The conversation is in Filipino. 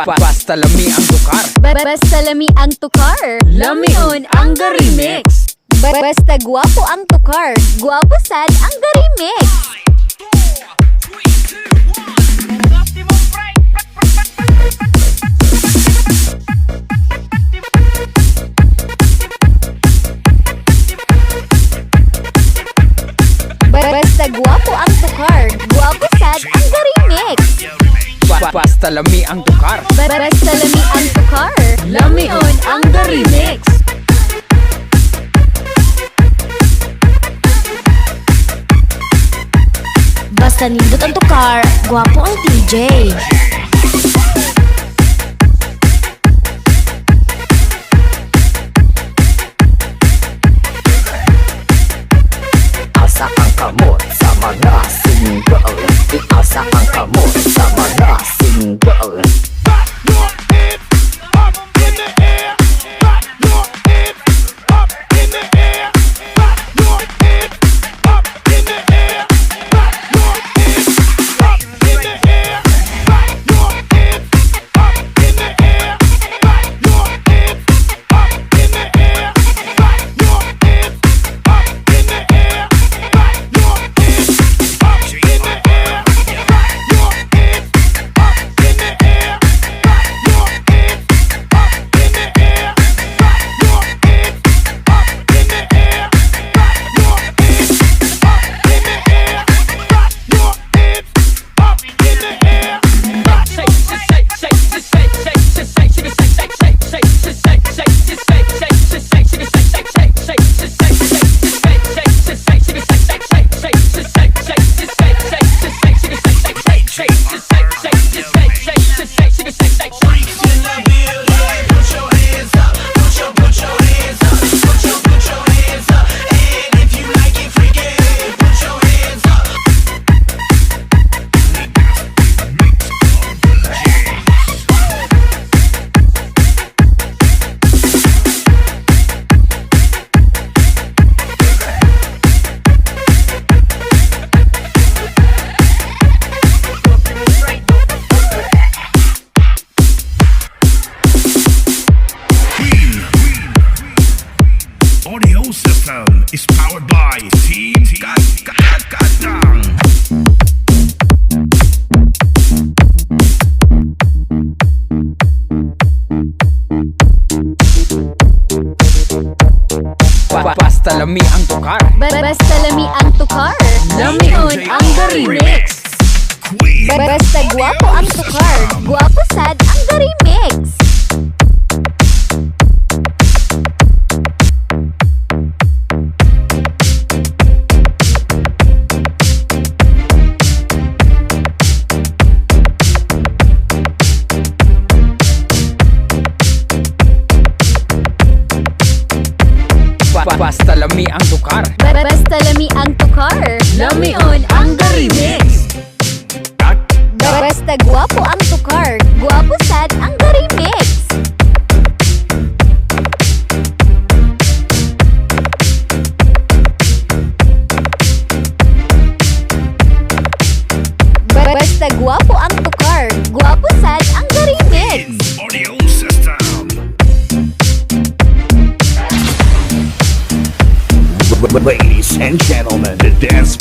Basta lami ang tukar. Basta lami ang tukar. Lamion ang remix. Basta guwapo ang tukar. Guwapo sad ang remix. Basta guwapo ang tukar. Guwapo sad ang remix. Basta lami ang tukar. Basta lami ang tukar. Lamion ang remix. Basta nindot ang tukar, gwapo ang TJ. Asa ang kamot sa mga single. Iasa ang kamot sa mga single. Audio system is powered by Team Kadang. Basta lami ang tukar. Basta lami ang tukar. Lamion ang remix. Basta guwapo ang tukar. Guwapo sad ang remix. Basta lami ang tukar. Basta lami ang tukar. Lamion ang remix. Basta guwapo ang tukar. Guwapo sad ang remix. Basta guwapo ang tukar. Guwapo sad ang remix. Audio system. Ladies and gentlemen, the dance